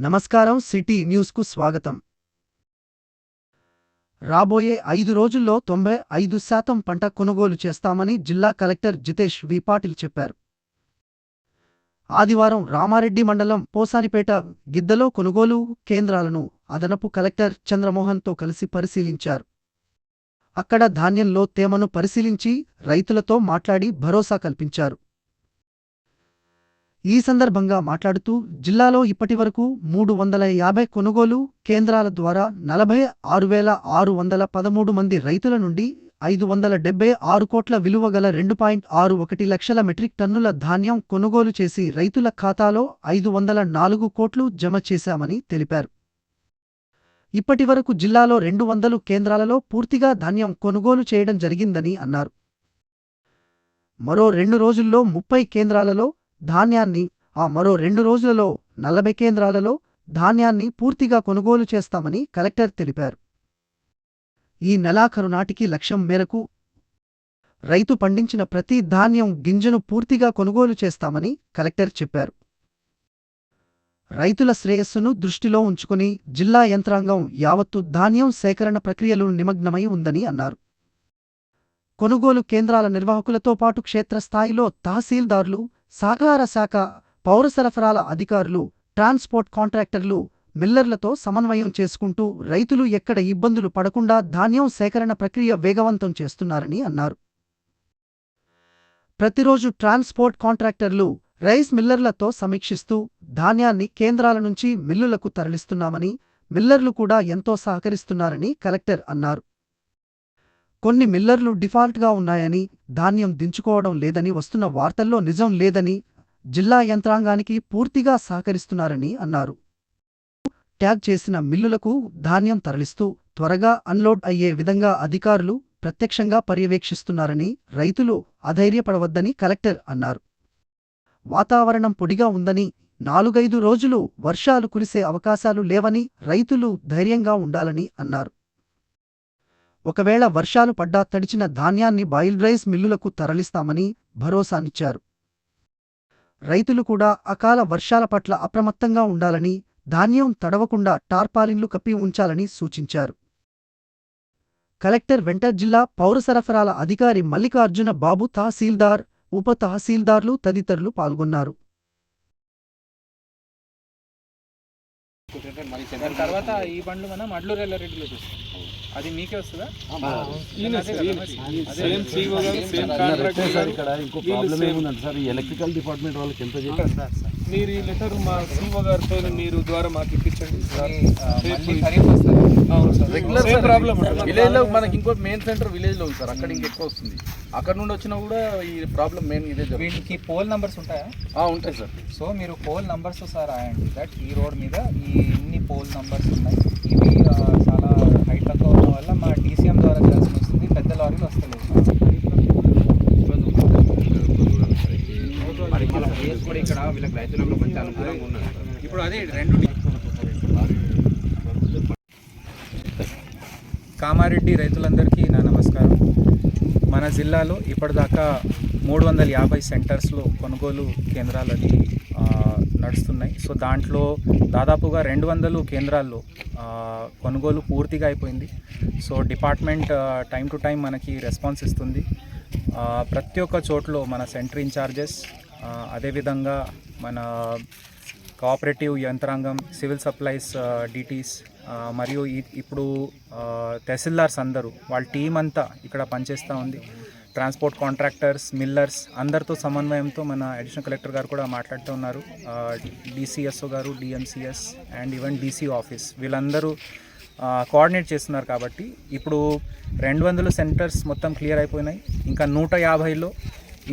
నమస్కారం. సిటీ న్యూస్కు స్వాగతం. రాబోయే 5 రోజుల్లో 95% పంట కొనుగోలు చేస్తామని జిల్లా కలెక్టర్ జితేష్ వి పాటిల్ చెప్పారు. ఆదివారం రామారెడ్డి మండలం పోసానిపేట గిద్దలో కొనుగోలు కేంద్రాలను అదనపు కలెక్టర్ చంద్రమోహన్తో కలిసి పరిశీలించారు. అక్కడ ధాన్యంలో తేమను పరిశీలించి రైతులతో మాట్లాడి భరోసా కల్పించారు. ఈ సందర్భంగా మాట్లాడుతూ జిల్లాలో ఇప్పటివరకు 350 కొనుగోలు కేంద్రాల ద్వారా 46,613 మంది రైతుల నుండి 576 కోట్ల విలువ గల 2.61 లక్షల మెట్రిక్ టన్నుల ధాన్యం కొనుగోలు చేసి రైతుల ఖాతాలో 504 కోట్లు జమ చేశామని తెలిపారు. ఇప్పటివరకు జిల్లాలో 200 కేంద్రాలలో పూర్తిగా ధాన్యం కొనుగోలు చేయడం జరిగిందని అన్నారు. మరో 2 రోజుల్లో 30 కేంద్రాలలో ధాన్యాన్ని, మరో 2 రోజులలో 40 కేంద్రాలలో ధాన్యాన్ని పూర్తిగా కొనుగోలు చేస్తామని కలెక్టర్ తెలిపారు. ఈ నెలాఖరు నాటికి లక్ష్యం మేరకు రైతు పండించిన ప్రతి ధాన్యం గింజను పూర్తిగా కొనుగోలు చేస్తామని కలెక్టర్ చెప్పారు. రైతుల శ్రేయస్సును దృష్టిలో ఉంచుకుని జిల్లా యంత్రాంగం యావత్తు ధాన్యం సేకరణ ప్రక్రియలో నిమగ్నమై ఉందని అన్నారు. కొనుగోలు కేంద్రాల నిర్వాహకులతో పాటు క్షేత్రస్థాయిలో తహసీల్దార్లు, సహకార శాఖ, పౌర సరఫరాల అధికారులు, ట్రాన్స్పోర్ట్ కాంట్రాక్టర్లు, మిల్లర్లతో సమన్వయం చేసుకుంటూ రైతులు ఎక్కడ ఇబ్బందులు పడకుండా ధాన్యం సేకరణ ప్రక్రియ వేగవంతం చేస్తున్నారని అన్నారు. ప్రతిరోజు ట్రాన్స్పోర్ట్ కాంట్రాక్టర్లు, రైస్ మిల్లర్లతో సమీక్షిస్తూ ధాన్యాన్ని కేంద్రాల నుంచి మిల్లులకు తరలిస్తున్నామని, మిల్లర్లు కూడా ఎంతో సహకరిస్తున్నారని కలెక్టర్ అన్నారు. కొన్ని మిల్లర్లు డిఫాల్ట్గా ఉన్నాయని, ధాన్యం దించుకోవడం లేదని వస్తున్న వార్తల్లో నిజం లేదని, జిల్లా యంత్రాంగానికి పూర్తిగా సహకరిస్తున్నారని అన్నారు. ట్యాగ్ చేసిన మిల్లులకు ధాన్యం తరలిస్తూ త్వరగా అన్లోడ్ అయ్యే విధంగా అధికారులు ప్రత్యక్షంగా పర్యవేక్షిస్తున్నారని, రైతులు అధైర్యపడవద్దని కలెక్టర్ అన్నారు. వాతావరణం పొడిగా ఉందని, 4-5 రోజులు వర్షాలు కురిసే అవకాశాలు లేవని రైతులు ధైర్యంగా ఉండాలని అన్నారు. ఒకవేళ వర్షాలు పడ్డా తడిచిన ధాన్యాన్ని బాయిల్డ్ రైస్ మిల్లులకు తరలిస్తామని భరోసానిచ్చారు. రైతులు కూడా అకాల వర్షాల పట్ల అప్రమత్తంగా ఉండాలని, ధాన్యం తడవకుండా టార్పాలిన్లు కప్పి ఉంచాలని సూచించారు. కలెక్టర్ వెంట జిల్లా పౌర సరఫరాల అధికారి మల్లికార్జున బాబు, తహసీల్దార్, ఉప తహసీల్దార్లు తదితరులు పాల్గొన్నారు. తర్వాత ఈ బండ్లు మనం అడ్లూరు రెడ్డిలో చూస్తాం. అది మీకే వస్తుందా? ఎలక్ట్రికల్ డిపార్ట్మెంట్ వాళ్ళకి ఎంత చెప్పారు సార్? మీరు ఈ లెటర్ మా సీఓ గారితో మీరు ద్వారా మాకు ఇప్పించండి. విలేజ్ లో మనకి ఇంకో మెయిన్ సెంటర్ విలేజ్ లో ఉంది సార్, అక్కడ ఇంకెక్కువ వస్తుంది. అక్కడ నుండి వచ్చినా కూడా ఈ ప్రాబ్లం మెయిన్ ఇదే. వీటికి పోల్ నంబర్స్ ఉంటాయా? ఉంటాయి సార్. సో మీరు పోల్ నంబర్స్ సార్ రాయండి దట్ ఈ రోడ్ మీద ఇన్ని పోల్ నంబర్స్ ఉన్నాయి, ఇవి చాలా హైట్ తక్కువ ఉండడం వల్ల మా DCM ద్వారా చేయాల్సి వస్తుంది, పెద్ద లారీలు వస్తలేదు. ఇక్కడ వీళ్ళకి రైతులకు మంచి అనుకూలంగా ఉన్నారు. ఇప్పుడు అదే 2 కామారెడ్డి రైతులందరికీ నా నమస్కారం. మన జిల్లాలో ఇప్పటిదాకా 350 సెంటర్స్లో కొనుగోలు కేంద్రాలు అది నడుస్తున్నాయి. సో దాంట్లో దాదాపుగా 200 కేంద్రాల్లో కొనుగోలు పూర్తిగా అయిపోయింది. So department time to time మనకి రెస్పాన్స్ ఇస్తుంది. ప్రతి ఒక్క చోట్లో మన సెంటర్ ఇన్ఛార్జెస్, అదేవిధంగా మన కోఆపరేటివ్ యంత్రాంగం, సివిల్ సప్లైస్ DTs మరియు ఇప్పుడు తహసీల్దార్స్ అందరూ వాళ్ళ టీం అంతా ఇక్కడ పనిచేస్తూ ఉంది. ట్రాన్స్పోర్ట్ కాంట్రాక్టర్స్, మిల్లర్స్ అందరితో సమన్వయంతో మన అడిషనల్ కలెక్టర్ గారు కూడా మాట్లాడుతూ ఉన్నారు. DCSO గారు, DMCS and even DC office వీళ్ళందరూ కోఆర్డినేట్ చేస్తున్నారు. కాబట్టి ఇప్పుడు 200 సెంటర్స్ మొత్తం క్లియర్ అయిపోయినాయి. ఇంకా 150లో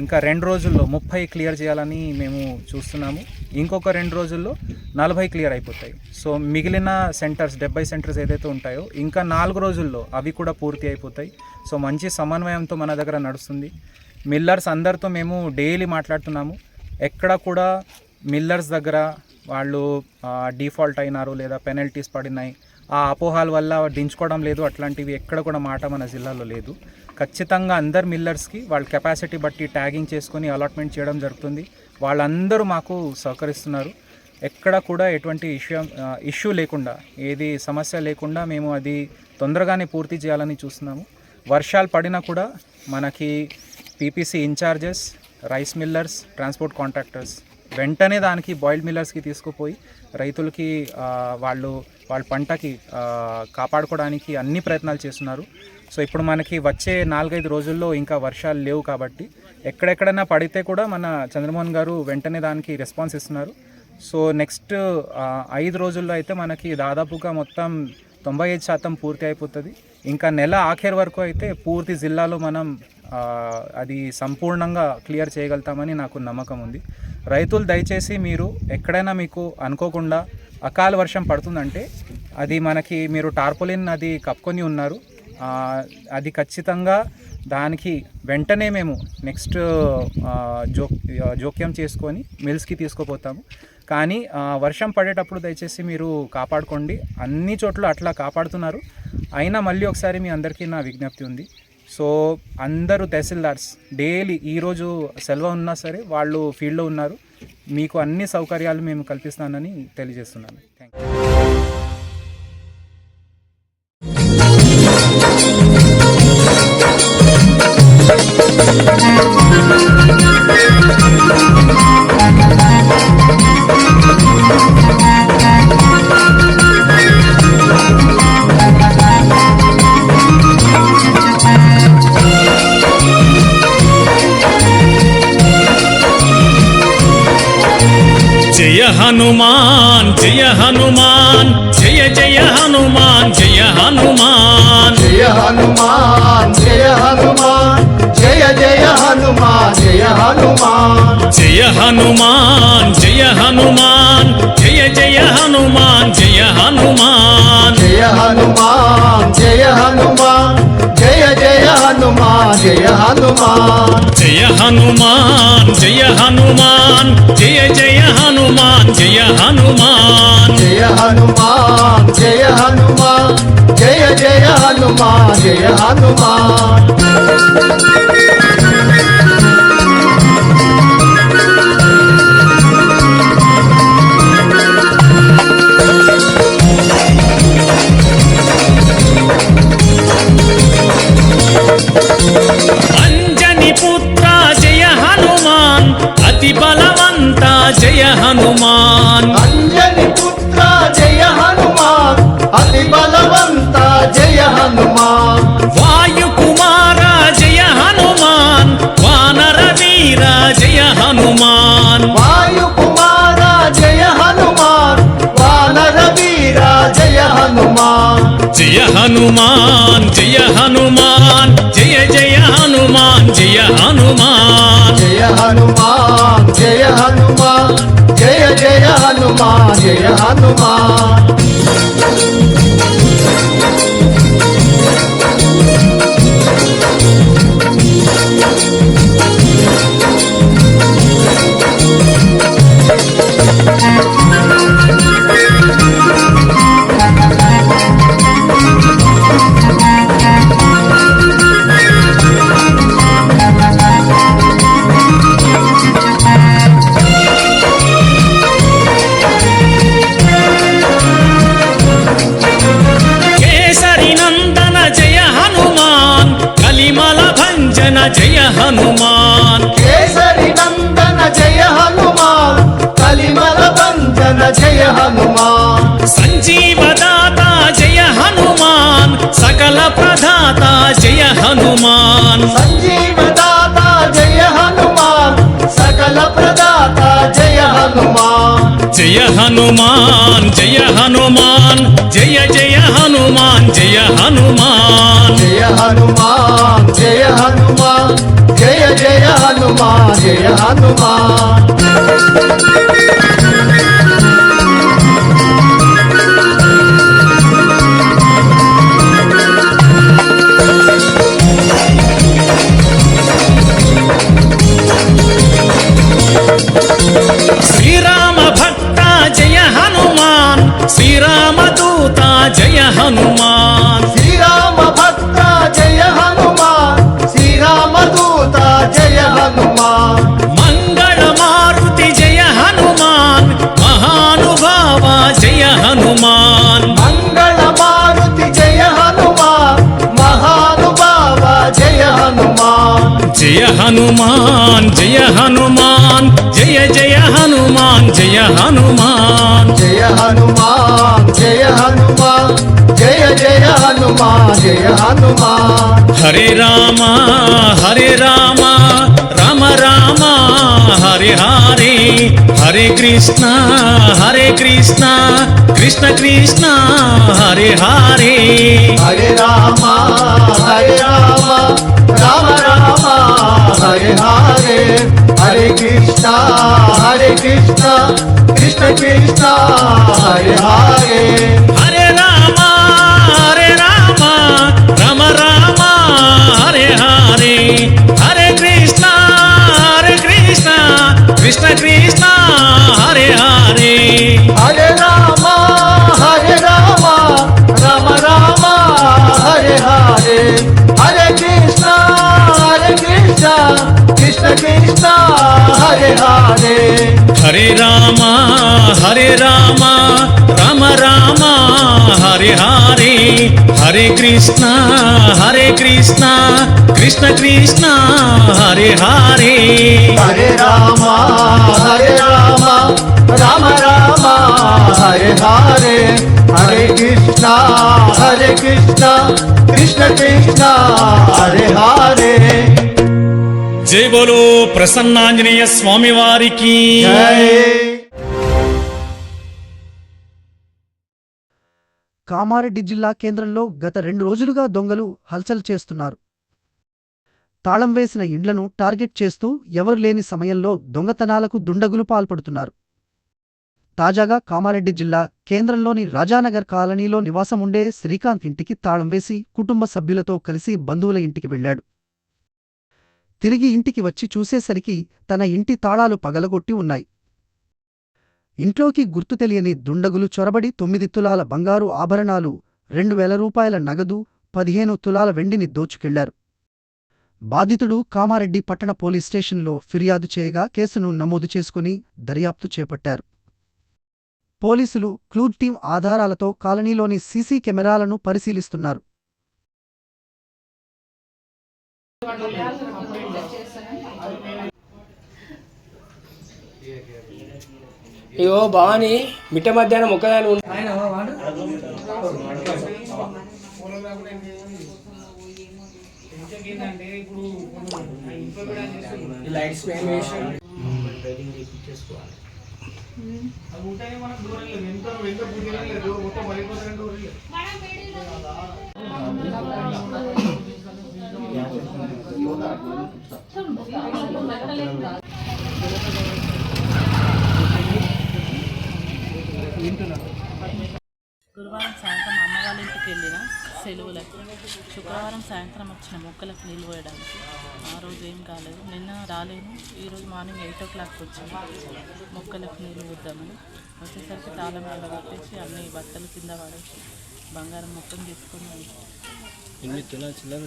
ఇంకా 2 రోజుల్లో 30 క్లియర్ చేయాలని మేము చూస్తున్నాము. ఇంకొక 2 రోజుల్లో 40 క్లియర్ అయిపోతాయి. సో మిగిలిన సెంటర్స్ 70 సెంటర్స్ ఏదైతే ఉంటాయో ఇంకా 4 రోజుల్లో అవి కూడా పూర్తి అయిపోతాయి. సో మంచి సమన్వయంతో మన దగ్గర నడుస్తుంది. మిల్లర్స్ అందరితో మేము డైలీ మాట్లాడుతున్నాము. ఎక్కడ కూడా మిల్లర్స్ దగ్గర వాళ్ళు డిఫాల్ట్ అయినారు లేదా పెనల్టీస్ పడినాయి, ఆ అపోహాల వల్ల దించుకోవడం లేదు, అట్లాంటివి ఎక్కడ కూడా మాట మన జిల్లాలో లేదు. ఖచ్చితంగా అందరు మిల్లర్స్కి వాళ్ళ కెపాసిటీ బట్టి ట్యాగింగ్ చేసుకొని అలాట్మెంట్ చేయడం జరుగుతుంది. వాళ్ళందరూ మాకు సహకరిస్తున్నారు. ఎక్కడ కూడా ఎటువంటి ఇష్యూ లేకుండా, ఏది సమస్య లేకుండా మేము అది తొందరగానే పూర్తి చేయాలని చూస్తున్నాము. వర్షాలు పడినా కూడా మనకి PPC in-charges, rice millers, transport contractors వెంటనే దానికి బాయిల్డ్ మిల్లర్స్కి తీసుకుపోయి రైతులకి వాళ్ళ పంటకి కాపాడుకోవడానికి అన్ని ప్రయత్నాలు చేస్తున్నారు. సో ఇప్పుడు మనకి వచ్చే 4-5 రోజుల్లో ఇంకా వర్షాలు లేవు కాబట్టి ఎక్కడెక్కడైనా పడితే కూడా మన చంద్రమోహన్ గారు వెంటనే దానికి రెస్పాన్స్ ఇస్తున్నారు. సో నెక్స్ట్ 5 రోజుల్లో అయితే మనకి దాదాపుగా మొత్తం 95% పూర్తి అయిపోతుంది. ఇంకా నెల ఆఖరి వరకు అయితే పూర్తి జిల్లాలో మనం అది సంపూర్ణంగా క్లియర్ చేయగలుగుతామని నాకు నమ్మకం ఉంది. రైతులు దయచేసి మీరు ఎక్కడైనా మీకు అనుకోకుండా అకాల వర్షం పడుతుందంటే అది మనకి మీరు టార్పోలిన్ అది కప్పుకొని ఉన్నారు, అది ఖచ్చితంగా దానికి వెంటనే మేము నెక్స్ట్ జోక్యం చేసుకొని మిల్స్కి తీసుకుపోతాము. కానీ వర్షం పడేటప్పుడు దయచేసి మీరు కాపాడుకోండి. అన్ని చోట్ల అట్లా కాపాడుతున్నారు. అయినా మళ్ళీ ఒకసారి మీ అందరికీ నా విజ్ఞప్తి ఉంది. సో అందరూ తహసీల్దార్స్ డైలీ ఈరోజు సెలవు ఉన్నా సరే వాళ్ళు ఫీల్డ్లో ఉన్నారు. మీకు అన్ని సౌకర్యాలు మేము కల్పిస్తానని తెలియజేస్తున్నాను. Thank you. జయ హనుమాన్ జయ హనుమాన్ జయ జయ హనుమాన్ జయ హనుమాన్ జయ హనుమాన్ జయ హనుమాన్ జయ జయ హనుమాన్ జయ హనుమాన్ జయ హనుమాన్ జయ హనుమాన్ జయ జయ హనుమాన్ జయ హనుమాన్ జయ హనుమాన్ జయ హనుమాన్ జయ జయ హనుమాన్ జయ హనుమాన్ జయ హనుమాన్ జయ హనుమాన్ జయ జయ హనుమాన్ జయ హనుమాన్ జయ హనుమాన్ జయ హనుమాన్ జయ జయ హనుమాన్ జయ హనుమాన్ అంజని పుత్ర జయ హనుమాన్ అతి బలవంత జయ హనుమాన్ అంజని పుత్ర జయ హనుమాన్ అతి బలవంత జయ హనుమాన్ వాయు కుమార జయ హనుమాన్ వానర వీర జయ హనుమాన్ వాయు కుమార జయ హనుమాన్ వానర వీర జయ హనుమాన్ జయ హనుమాన్ జయ హనుమాన్ జయ జయ హనుమాన్ జయ హనుమాన్ జయ హనుమాన్ జయ హనుమాన్ జయ జయ హనుమాన్ జయ హనుమాన్ జయ హనుమాన్ కేసరి నందన జయ హనుమాన్ కలిమల బంధన జయ హనుమాన్ సంజీవదాత జయ హనుమాన్ సకల ప్రదాత జయ హనుమాన్ సంజీవదాత జయ హనుమాన్ సకల ప్రదాత జయ హనుమాన్ జయ హనుమాన్ జయ హనుమాన్ జయ జయ హనుమాన్ జయ హనుమాన్ జయ హనుమాన్ జయ హనుమాన్ జయ జయ హనుమాన్ జయ హనుమాన్ శ్రీరామ భక్త జయ హనుమాన్ శ్రీరామ దూత జయ హనుమాన్ శ్రీరామ భక్త జయ హనుమాన్ శ్రీరామ దూత జయ హనుమాన్ మంగళ మారుతి జయ హనుమాన్ హనుమాన్ మంగళ మారుతి జయ హనుమాన్ మహానుభావ జయ హనుమాన్ జయ హనుమాన్ జయ హనుమాన్ జయ జయ హనుమాన్ జయ హనుమాన్ జయ హనుమాన్ జయ హనుమాన్ జయ జయ హనుమాన్ జయ హనుమాన్ హరే రామ రామ రామ హరే హరే హరే కృష్ణ కృష్ణ కృష్ణ హరే హరే హరే రామ రామ రామ హరే హరే హరే కృష్ణ కృష్ణ కృష్ణ హరే హరే హరే రామ రామ రామ హరే హరే హరే కృష్ణ కృష్ణ కృష్ణ హరే హరే హరే రామ రామ రామ హరే హరే హరే కృష్ణ కృష్ణ కృష్ణ హరే హరే హరే రామ రామ రామ హరే హరే హరే కృష్ణ కృష్ణ కృష్ణ హరే హరే హరే రామ రామ రామ హరే హరే హరే కృష్ణ కృష్ణ కృష్ణ హరే హరే జై బోలో ప్రసన్నాంజనేయ స్వామి వారికి జై. కామారెడ్డి జిల్లా కేంద్రంలో గత 2 రోజులుగా దొంగలు హల్చల్ చేస్తున్నారు. తాళం వేసిన ఇండ్లను టార్గెట్ చేస్తూ ఎవరు లేని సమయంలో దొంగతనాలకు దుండగులు పాల్పడుతున్నారు. తాజాగా కామారెడ్డి జిల్లా కేంద్రంలోని రాజానగర్ కాలనీలో నివాసం ఉండే శ్రీకాంత్ ఇంటికి తాళం వేసి కుటుంబ సభ్యులతో కలిసి బంధువుల ఇంటికి వెళ్లాడు. తిరిగి ఇంటికి వచ్చి చూసేసరికి తన ఇంటి తాళాలు పగలగొట్టి ఉన్నాయి. ఇంట్లోకి గుర్తు తెలియని దుండగులు చొరబడి 9 తులాల బంగారు ఆభరణాలు, 2000 రూపాయల నగదు, 15 తులాల వెండిని దోచుకెళ్లారు. బాధితుడు కామారెడ్డి పట్టణ పోలీస్ స్టేషన్లో ఫిర్యాదు చేయగా కేసును నమోదు చేసుకుని దర్యాప్తు చేపట్టారు. పోలీసులు క్లూడ్ టీం ఆధారాలతో కాలనీలోని సీసీ కెమెరాలను పరిశీలిస్తున్నారు. ఇగో భవాని మిట్ట మధ్యాహ్నం ఒక్కదాని గురువారం సాయంత్రం అమ్మ వాళ్ళ ఇంటికి వెళ్ళిన సెలవులకు శుక్రవారం సాయంత్రం వచ్చిన మొక్కలకు నీళ్ళు పోయడానికి. ఆ రోజు ఏం కాలేదు, నిన్న రాలేను. ఈరోజు మార్నింగ్ 8 o'clock వచ్చాను మొక్కలకు నీళ్ళు పోద్దామని. వచ్చేసరికి తాళం వల్ల కొట్టేసి అన్ని బట్టలు కింద పడేసి బంగారం మొత్తం తీసుకుని 8.5 చిల్లర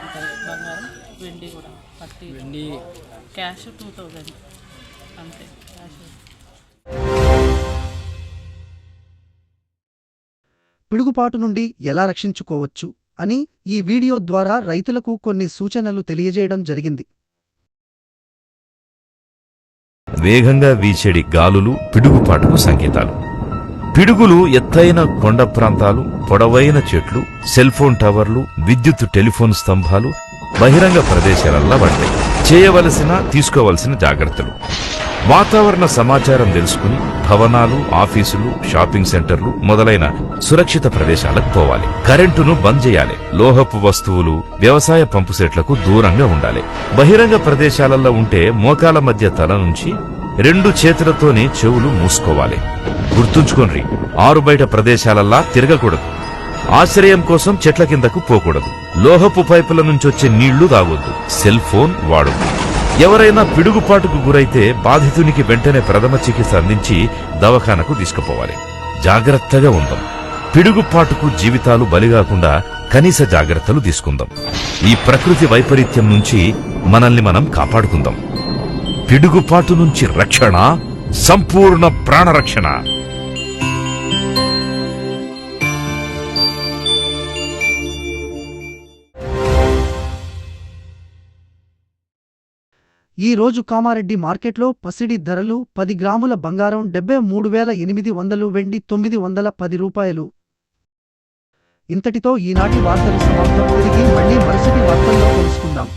ఉంటుంది బంగారం, వెండి కూడా పట్టి, క్యాష్ 2000 అంతే. క్యాష్ పిడుగుపాటు నుండి ఎలా రక్షించుకోవచ్చు అని ఈ వీడియో ద్వారా రైతులకు కొన్ని సూచనలు తెలియజేయడం జరిగింది. వేగంగా వీచేడి గాలులు పిడుగుపాటుకు సంకేతాలు. పిడుగులు ఎత్తైన కొండ ప్రాంతాలు, పొడవైన చెట్లు, సెల్ఫోన్ టవర్లు, విద్యుత్ టెలిఫోన్ స్తంభాలు, బహిరంగ ప్రదేశాలల్లా పడతాయి. చేయవలసిన తీసుకోవలసిన జాగ్రత్తలు. వాతావరణ సమాచారం తెలుసుకుని భవనాలు, ఆఫీసులు, షాపింగ్ సెంటర్లు మొదలైన సురక్షిత ప్రదేశాలకు పోవాలి. కరెంటును బంద్ చేయాలి. లోహపు వస్తువులు, వ్యవసాయ పంపు సెట్లకు దూరంగా ఉండాలి. బహిరంగ ప్రదేశాలలో ఉంటే మోకాల మధ్య తల నుంచి 2 చేతులతోనే చెవులు మూసుకోవాలి. గుర్తుంచుకోండి, ఆరుబయట ప్రదేశాలల్లా తిరగకూడదు. ఆశ్రయం కోసం చెట్ల కిందకు పోకూడదు. లోహపు పైపుల నుంచొచ్చే నీళ్లు తాగొద్దు. సెల్ ఫోన్ వాడొద్దు. ఎవరైనా పిడుగుపాటుకు గురైతే బాధితునికి వెంటనే ప్రథమ చికిత్స అందించి దవాఖానకు తీసుకుపోవాలి. జాగ్రత్తగా ఉందాం. పిడుగుపాటుకు జీవితాలు బలిగాకుండా కనీస జాగ్రత్తలు తీసుకుందాం. ఈ ప్రకృతి వైపరీత్యం నుంచి మనల్ని మనం కాపాడుకుందాం. పిడుగుపాటు నుంచి రక్షణ, సంపూర్ణ ప్రాణరక్షణ. ఈ రోజు కామారెడ్డి మార్కెట్లో పసిడి ధరలు 10 గ్రాముల బంగారం 73,800, వెండి 910 రూపాయలు. ఇంతటితో ఈనాటి వార్తలు సమాప్తం. తిరిగి మళ్ళీ మరుసటి వార్తల్లో కలుసుకుందాం.